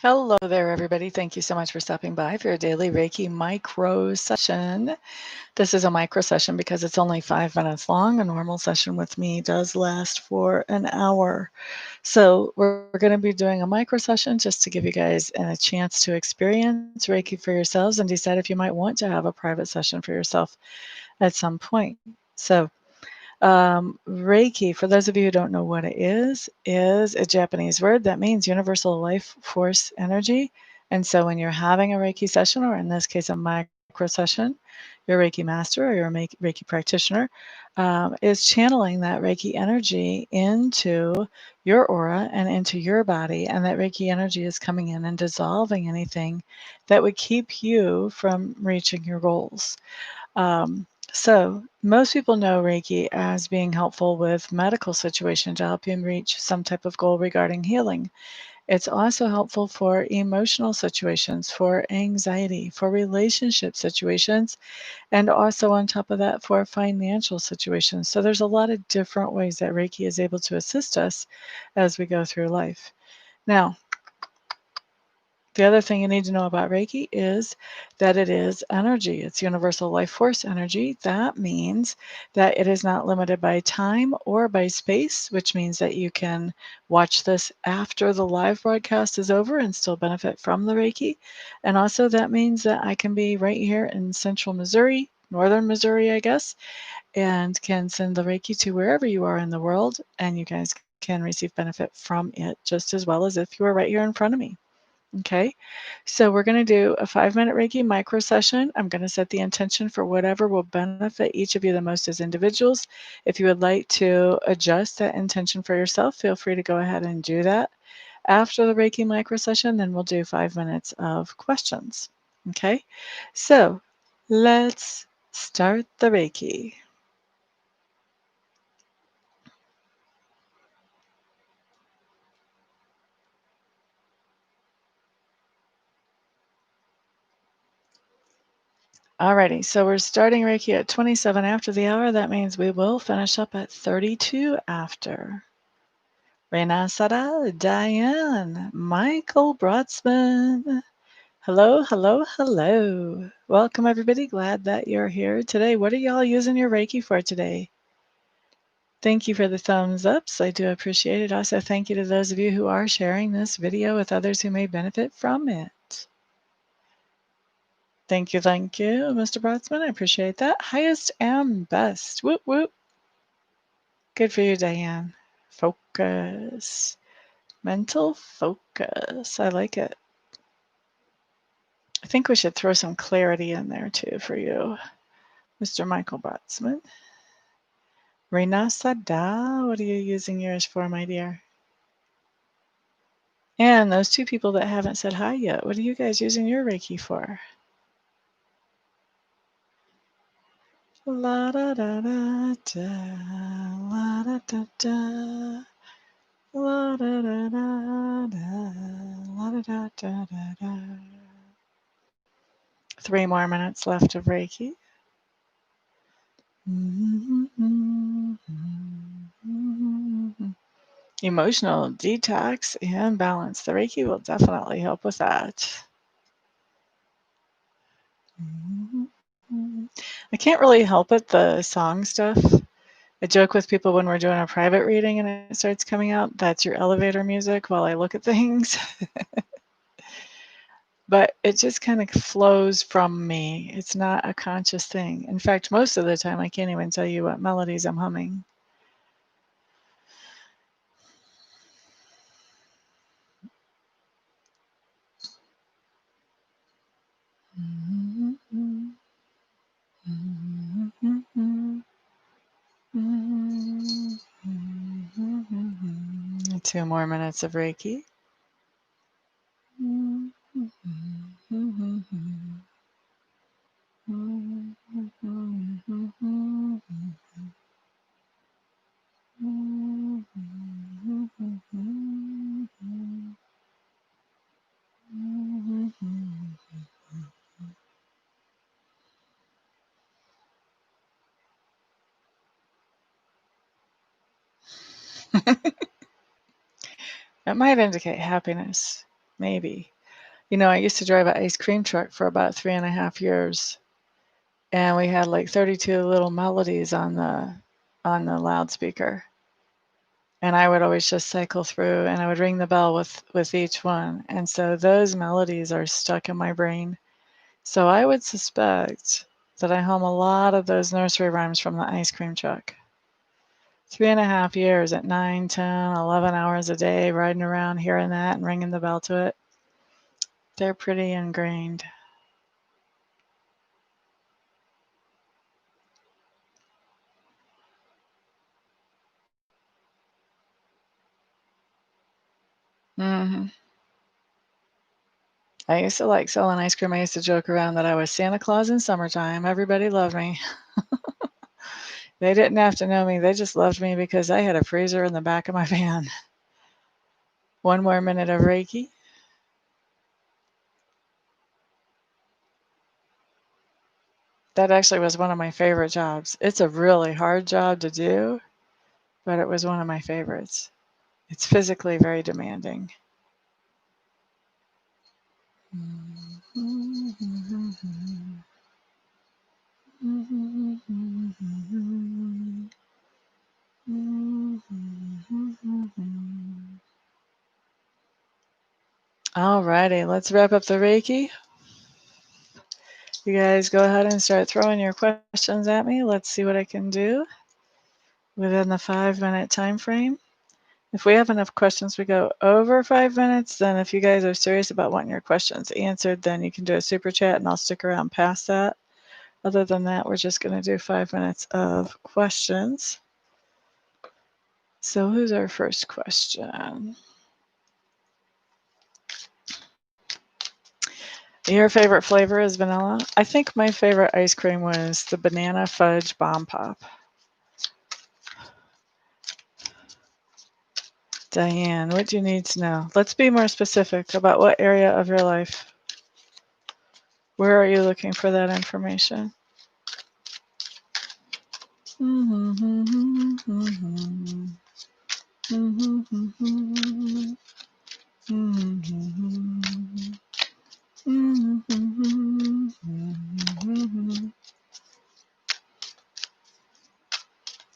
Hello there, everybody. Thank you so much for stopping by for your daily Reiki micro session. This is a micro session because it's only 5 minutes long. A normal session with me does last for an hour. So we're going to be doing a micro session just to give you guys a chance to experience Reiki for yourselves and decide if you might want to have a private session for yourself at some point. So Reiki, for those of you who don't know what it is a Japanese word that means universal life force energy. And so when you're having a Reiki session, or in this case, a micro session, your Reiki master or your Reiki practitioner is channeling that Reiki energy into your aura and into your body. And that Reiki energy is coming in and dissolving anything that would keep you from reaching your goals. So most people know Reiki as being helpful with medical situations to help you reach some type of goal regarding healing. It's also helpful for emotional situations, for anxiety, for relationship situations, and also on top of that for financial situations. So there's a lot of different ways that Reiki is able to assist us as we go through life. Now, the other thing you need to know about Reiki is that it is energy. It's universal life force energy. That means that it is not limited by time or by space, which means that you can watch this after the live broadcast is over and still benefit from the Reiki. And also, that means that I can be right here in central Missouri, northern Missouri, I guess, and can send the Reiki to wherever you are in the world, and you guys can receive benefit from it just as well as if you were right here in front of me. Okay, so we're going to do a 5-minute Reiki micro session. I'm going to set the intention for whatever will benefit each of you the most as individuals. If you would like to adjust that intention for yourself, feel free to go ahead and do that. After the Reiki micro session, then we'll do 5 minutes of questions. Okay, so let's start the Reiki. Alrighty, so we're starting Reiki at 27 after the hour. That means we will finish up at 32 after. Renasada, Diane, Michael Brotzman. Hello, hello, hello. Welcome, everybody. Glad that you're here today. What are y'all using your Reiki for today? Thank you for the thumbs ups. I do appreciate it. Also, thank you to those of you who are sharing this video with others who may benefit from it. Thank you, Mr. Brotzman. I appreciate that. Highest and best. Whoop, whoop. Good for you, Diane. Focus. Mental focus. I like it. I think we should throw some clarity in there too for you, Mr. Michael Brotzman. Renasada, what are you using yours for, my dear? And those two people that haven't said hi yet, what are you guys using your Reiki for? La da da da da, la da da da, la da da da da, la da da da da da. 3 more minutes left of Reiki. Emotional detox and balance. The Reiki will definitely help with that. I can't really help it, the song stuff. I joke with people when we're doing a private reading and it starts coming out, that's your elevator music while I look at things. But it just kind of flows from me. It's not a conscious thing. In fact, most of the time, I can't even tell you what melodies I'm humming. Two more minutes of Reiki. It might indicate happiness. maybe. You know, I used to drive an ice cream truck for about 3.5 years, and we had like 32 little melodies on the loudspeaker. And I would always just cycle through, and I would ring the bell with each one. And so those melodies are stuck in my brain. So I would suspect that I hum a lot of those nursery rhymes from the ice cream truck. 3.5 years at 9, 10, 11 hours a day, riding around hearing that and ringing the bell to it. They're pretty ingrained. hmm I used to like selling ice cream. I used to joke around that I was Santa Claus in summertime. Everybody loved me. They didn't have to know me. They just loved me because I had a freezer in the back of my van. One more minute of Reiki. That actually was one of my favorite jobs. It's a really hard job to do, but it was one of my favorites. It's physically very demanding. All righty, let's wrap up the Reiki. You guys go ahead and start throwing your questions at me. Let's see what I can do within the 5-minute time frame. If we have enough questions, we go over 5 minutes. Then if you guys are serious about wanting your questions answered, then you can do a super chat and I'll stick around past that. Other than that, we're just going to do 5 minutes of questions. So who's our first question? Your favorite flavor is vanilla? I think my favorite ice cream was the banana fudge bomb pop. Diane, what do you need to know? Let's be more specific about what area of your life. Where are you looking for that information?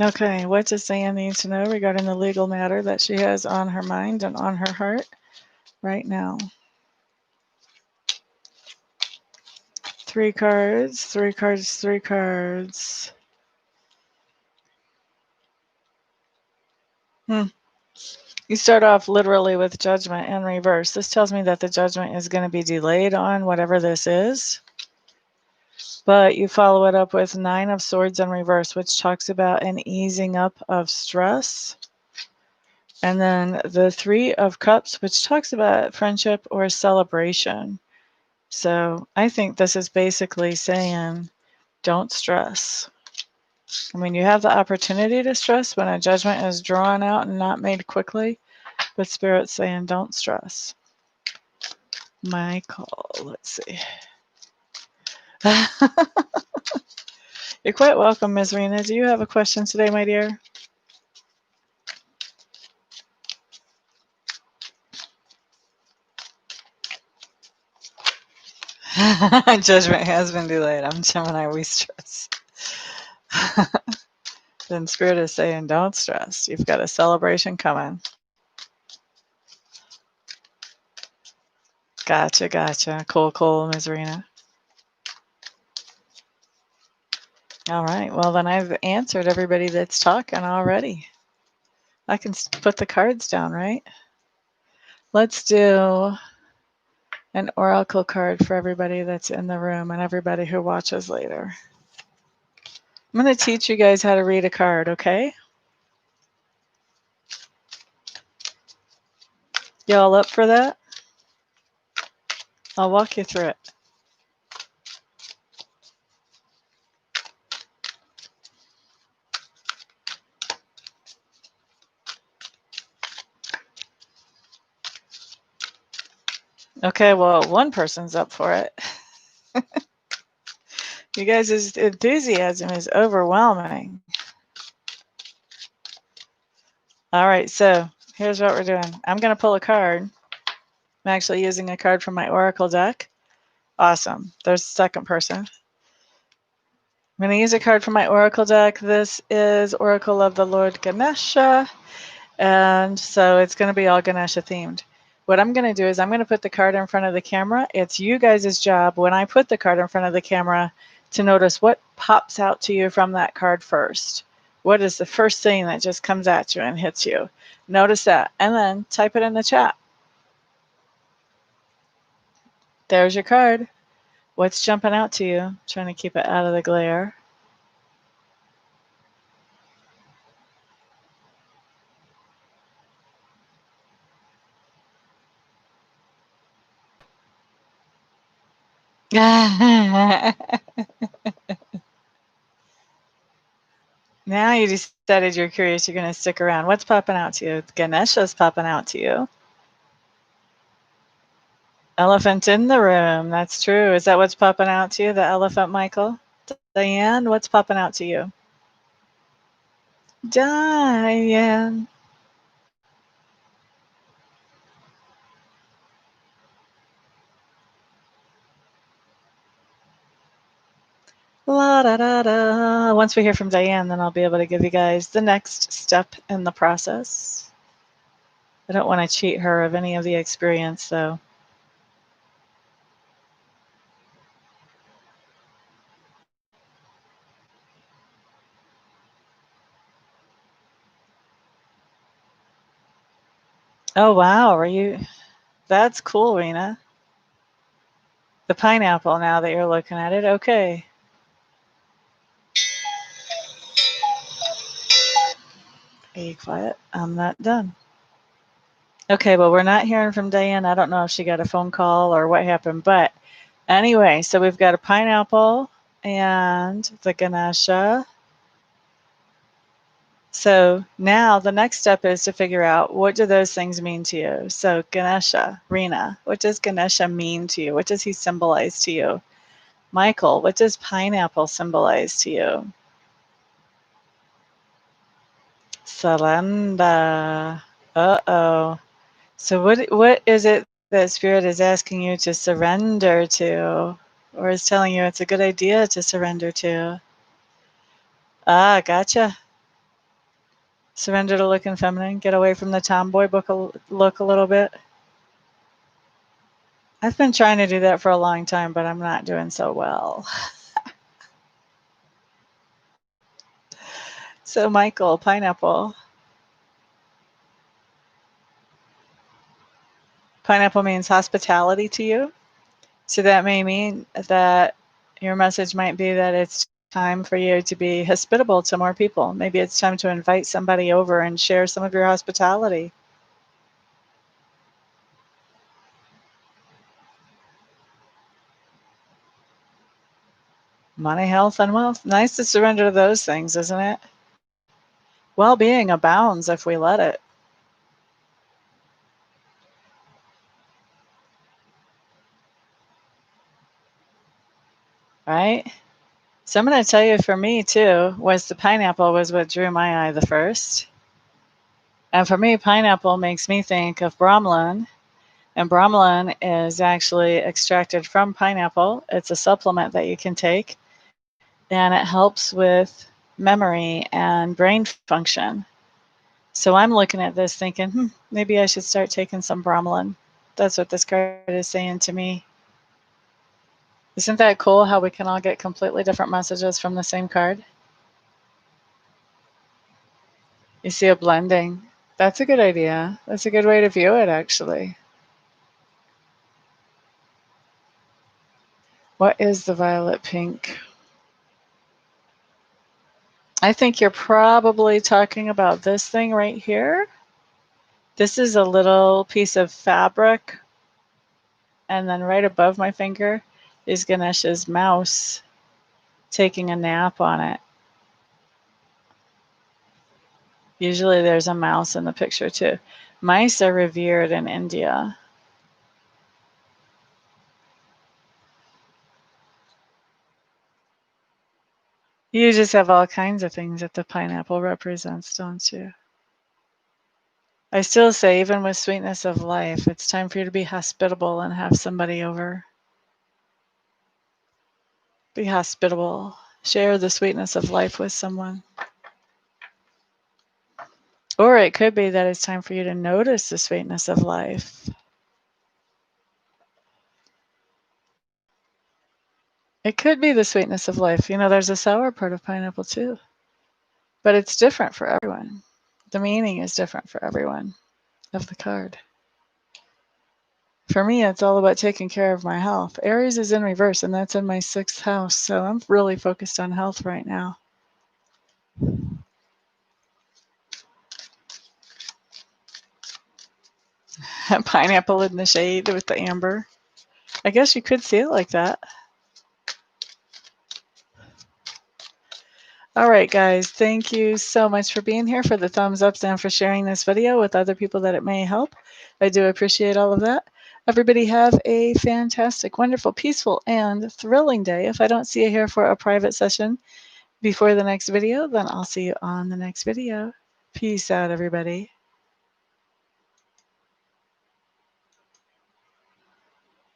Okay, what does Diane need to know regarding the legal matter that she has on her mind and on her heart right now? 3 cards, 3 cards, 3 cards. You start off literally with judgment in reverse. This tells me that the judgment is going to be delayed on whatever this is. But you follow it up with 9 of Swords in reverse, which talks about an easing up of stress. And then the 3 of Cups, which talks about friendship or celebration. So I think this is basically saying, don't stress. I mean, you have the opportunity to stress when a judgment is drawn out and not made quickly, but Spirit's saying, don't stress. Michael, let's see. You're quite welcome, Ms. Rena. Do you have a question today, my dear? Judgment has been delayed. I'm Gemini, we stress. Then Spirit is saying, don't stress. You've got a celebration coming. Gotcha, gotcha. Cool, Ms. Rena. All right. Well, then I've answered everybody that's talking already. I can put the cards down, right? Let's do an oracle card for everybody that's in the room and everybody who watches later. I'm going to teach you guys how to read a card, okay? Y'all up for that? I'll walk you through it. Okay, well, one person's up for it. You guys' enthusiasm is overwhelming. All right, so here's what we're doing. I'm going to pull a card. I'm actually using a card from my Oracle deck. Awesome. There's the second person. I'm going to use a card from my Oracle deck. This is Oracle of the Lord Ganesha. And so it's going to be all Ganesha themed. What I'm going to do is I'm going to put the card in front of the camera. It's you guys' job when I put the card in front of the camera to notice what pops out to you from that card first. What is the first thing that just comes at you and hits you? Notice that. And then type it in the chat. There's your card. What's jumping out to you? Trying to keep it out of the glare. Now you decided you're curious, you're going to stick around. What's popping out to you? Ganesha's popping out to you. Elephant in the room. That's true. Is that what's popping out to you? The elephant, Michael? Diane, what's popping out to you? Diane. La da da da. Once we hear from Diane, then I'll be able to give you guys the next step in the process. I don't want to cheat her of any of the experience, though. Oh, wow. Are you? That's cool, Rena. The pineapple, now that you're looking at it. Okay. Are you quiet? I'm not done. Okay, well, we're not hearing from Diane. I don't know if she got a phone call or what happened, but anyway, so we've got a pineapple and the Ganesha. So now the next step is to figure out, what do those things mean to you? So Ganesha, Rena, what does Ganesha mean to you? What does he symbolize to you? Michael, what does pineapple symbolize to you? Salanda. Uh-oh. So what is it that Spirit is asking you to surrender to, or is telling you it's a good idea to surrender to? Ah, gotcha. Surrender to looking feminine. Get away from the tomboy look a little bit. I've been trying to do that for a long time, but I'm not doing so well. So Michael, pineapple. Pineapple means hospitality to you. So that may mean that your message might be that it's time for you to be hospitable to more people. Maybe it's time to invite somebody over and share some of your hospitality. Money, health, and wealth. Nice to surrender to those things, isn't it? Well-being abounds if we let it. Right? So I'm going to tell you, for me too, was the pineapple was what drew my eye the first. And for me, pineapple makes me think of bromelain. And bromelain is actually extracted from pineapple. It's a supplement that you can take, and it helps with memory and brain function. So I'm looking at this thinking, maybe I should start taking some bromelain. That's what this card is saying to me. Isn't that cool how we can all get completely different messages from the same card? You see a blending. That's a good idea. That's a good way to view it, actually. What is the violet pink? I think you're probably talking about this thing right here. This is a little piece of fabric, and then right above my finger is Ganesha's mouse taking a nap on it. Usually there's a mouse in the picture too. Mice are revered in India. You just have all kinds of things that the pineapple represents, don't you? I still say, even with sweetness of life, it's time for you to be hospitable and have somebody over. Be hospitable. Share the sweetness of life with someone. Or it could be that it's time for you to notice the sweetness of life. It could be the sweetness of life. You know, there's a sour part of pineapple too. But it's different for everyone. The meaning is different for everyone of the card. For me, it's all about taking care of my health. Aries is in reverse, and that's in my 6th house. So I'm really focused on health right now. Pineapple in the shade with the amber. I guess you could see it like that. All right, guys, thank you so much for being here, for the thumbs ups, and for sharing this video with other people that it may help. I do appreciate all of that. Everybody have a fantastic, wonderful, peaceful, and thrilling day. If I don't see you here for a private session before the next video, then I'll see you on the next video. Peace out, everybody.